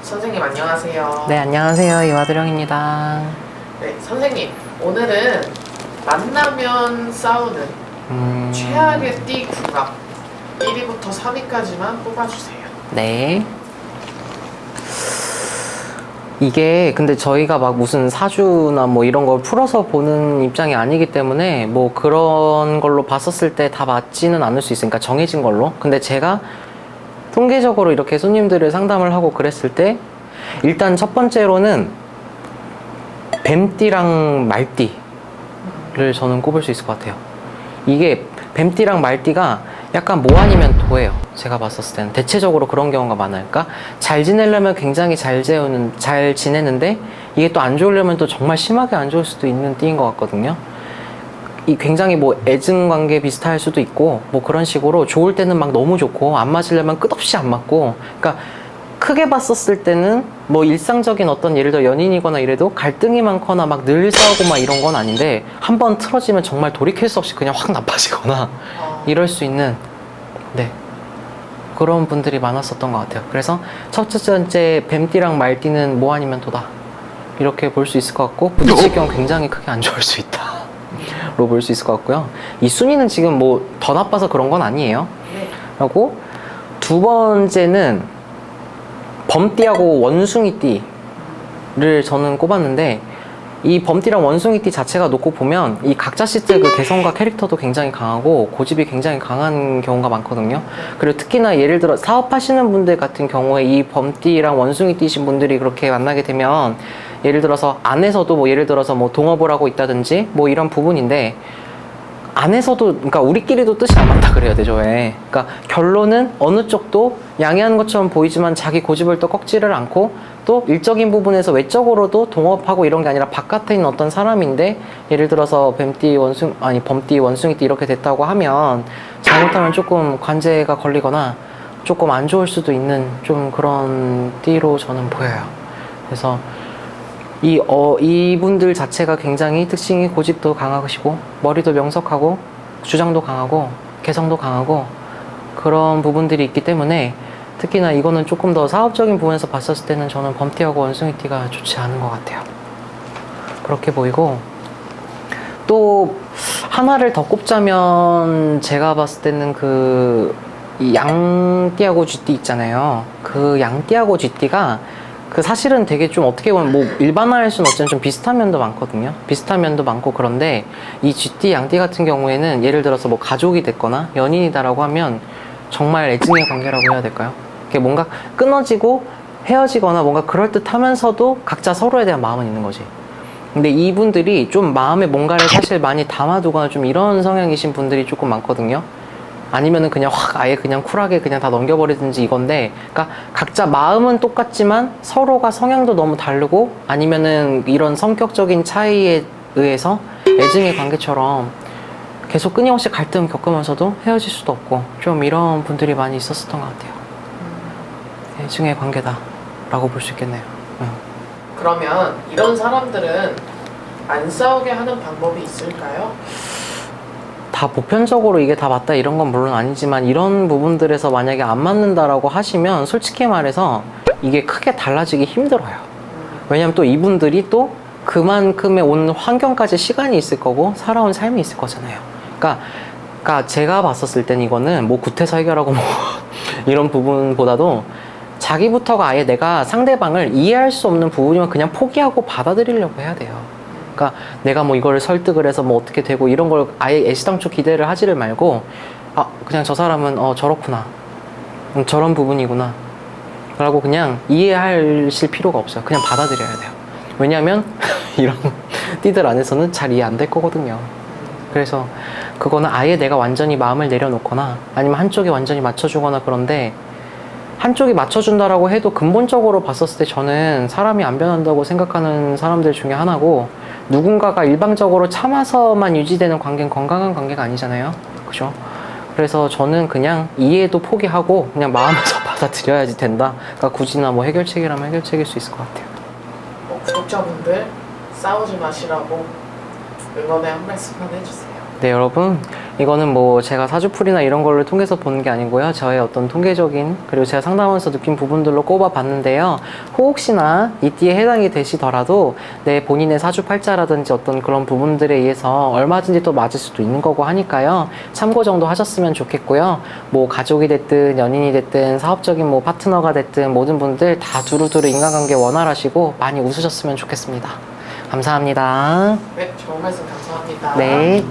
선생님 안녕하세요. 네, 안녕하세요. 이화두령입니다. 네, 선생님 오늘은 만나면 싸우는 최악의 띠 궁합 1위부터 3위까지만 뽑아주세요. 네. 이게 근데 저희가 막 무슨 사주나 뭐 이런 걸 풀어서 보는 입장이 아니기 때문에 뭐 그런 걸로 봤었을 때 다 맞지는 않을 수 있으니까 정해진 걸로. 근데 제가 통계적으로 이렇게 손님들을 상담을 하고 그랬을 때 일단 첫 번째로는 뱀띠랑 말띠를 저는 꼽을 수 있을 것 같아요. 이게 뱀띠랑 말띠가 약간 뭐 아니면 도예요. 제가 봤었을 때는 대체적으로 그런 경우가 많아요. 그러니까 잘 지내려면 굉장히 잘 지내는데 이게 또 안 좋으려면 또 정말 심하게 안 좋을 수도 있는 띠인 것 같거든요. 이 굉장히 뭐 애증 관계 비슷할 수도 있고 뭐 그런 식으로 좋을 때는 막 너무 좋고 안 맞으려면 끝없이 안 맞고, 그러니까 크게 봤었을 때는 뭐 일상적인 어떤 예를 들어 연인이거나 이래도 갈등이 많거나 막 늘 싸우고 막 이런 건 아닌데 한번 틀어지면 정말 돌이킬 수 없이 그냥 확 나빠지거나 이럴 수 있는, 네, 그런 분들이 많았었던 것 같아요. 그래서 첫 번째 뱀띠랑 말띠는 뭐 아니면 도다 이렇게 볼 수 있을 것 같고, 부딪힐 경우 굉장히 크게 안 좋을 수 있다 로 볼 수 있을 것 같고요. 이 순위는 지금 뭐 더 나빠서 그런 건 아니에요. 하고 두 번째는 범띠하고 원숭이띠를 저는 꼽았는데, 이 범띠랑 원숭이띠 자체가 놓고 보면 이 각자 시트 그 개성과 캐릭터도 굉장히 강하고 고집이 굉장히 강한 경우가 많거든요. 그리고 특히나 예를 들어 사업하시는 분들 같은 경우에 이 범띠랑 원숭이띠신 분들이 그렇게 만나게 되면 예를 들어서 안에서도 뭐 예를 들어서 뭐 동업을 하고 있다든지 뭐 이런 부분인데, 안에서도 그러니까 우리끼리도 뜻이 안 맞다 그래야 되죠. 왜? 그러니까 결론은 어느 쪽도 양해하는 것처럼 보이지만 자기 고집을 또 꺾지를 않고 또 일적인 부분에서 외적으로도 동업하고 이런 게 아니라 바깥에 있는 어떤 사람인데, 예를 들어서 범띠 원숭이띠 이렇게 됐다고 하면 잘못하면 조금 관제가 걸리거나 조금 안 좋을 수도 있는 좀 그런 띠로 저는 보여요. 그래서 이분들 자체가 굉장히 특징이 고집도 강하시고 머리도 명석하고 주장도 강하고 개성도 강하고 그런 부분들이 있기 때문에, 특히나 이거는 조금 더 사업적인 부분에서 봤었을 때는 저는 범띠하고 원숭이띠가 좋지 않은 것 같아요. 그렇게 보이고, 또 하나를 더 꼽자면 제가 봤을 때는 이 양띠하고 쥐띠 있잖아요. 그 양띠하고 쥐띠가 그 사실은 되게 좀 어떻게 보면 뭐 일반화할 수는 없지만 좀 비슷한 면도 많거든요. 비슷한 면도 많고, 그런데 이 쥐띠 양띠 같은 경우에는 예를 들어서 뭐 가족이 됐거나 연인이다라고 하면 정말 애증의 관계라고 해야 될까요? 이게 뭔가 끊어지고 헤어지거나 뭔가 그럴듯하면서도 각자 서로에 대한 마음은 있는 거지. 근데 이분들이 좀 마음에 뭔가를 사실 많이 담아두거나 좀 이런 성향이신 분들이 조금 많거든요. 아니면은 그냥 확 아예 그냥 쿨하게 그냥 다 넘겨버리든지 이건데, 그러니까 각자 마음은 똑같지만 서로가 성향도 너무 다르고, 아니면은 이런 성격적인 차이에 의해서 애증의 관계처럼 계속 끊임없이 갈등 겪으면서도 헤어질 수도 없고 좀 이런 분들이 많이 있었던 것 같아요. 애증의 관계다 라고 볼 수 있겠네요. 그러면 이런 사람들은 안 싸우게 하는 방법이 있을까요? 다 보편적으로 이게 다 맞다 이런 건 물론 아니지만, 이런 부분들에서 만약에 안 맞는다라고 하시면 솔직히 말해서 이게 크게 달라지기 힘들어요. 왜냐면 또 이분들이 또 그만큼의 온 환경까지 시간이 있을 거고 살아온 삶이 있을 거잖아요. 그러니까 제가 봤었을 땐 이거는 뭐 구태서 해결하고 뭐 이런 부분보다도 자기부터가 아예 내가 상대방을 이해할 수 없는 부분이면 그냥 포기하고 받아들이려고 해야 돼요. 그러니까 내가 뭐 이거를 설득을 해서 뭐 어떻게 되고 이런 걸 아예 애시당초 기대를 하지를 말고, 그냥 저 사람은 저렇구나, 저런 부분이구나 라고 그냥 이해하실 필요가 없어요. 그냥 받아들여야 돼요. 왜냐하면 이런 띠들 안에서는 잘 이해 안 될 거거든요. 그래서 그거는 아예 내가 완전히 마음을 내려놓거나 아니면 한쪽이 완전히 맞춰주거나, 그런데 한쪽이 맞춰준다라고 해도 근본적으로 봤었을 때 저는 사람이 안 변한다고 생각하는 사람들 중에 하나고, 누군가가 일방적으로 참아서만 유지되는 관계는 건강한 관계가 아니잖아요. 그죠? 그래서 저는 그냥 이해도 포기하고 그냥 마음에서 받아들여야지 된다. 그러니까 굳이나 뭐 해결책이라면 해결책일 수 있을 것 같아요. 구독자분들 싸우지 마시라고 응원의 한 말씀만 해주세요. 네, 여러분. 이거는 뭐 제가 사주풀이나 이런 걸로 통해서 보는 게 아니고요. 저의 어떤 통계적인 그리고 제가 상담하면서 느낀 부분들로 꼽아봤는데요. 혹시나 이 띠에 해당이 되시더라도 내 본인의 사주팔자라든지 어떤 그런 부분들에 의해서 얼마든지 또 맞을 수도 있는 거고 하니까요. 참고 정도 하셨으면 좋겠고요. 뭐 가족이 됐든 연인이 됐든 사업적인 뭐 파트너가 됐든 모든 분들 다 두루두루 인간관계 원활하시고 많이 웃으셨으면 좋겠습니다. 감사합니다. 네, 좋은 말씀 감사합니다. 네.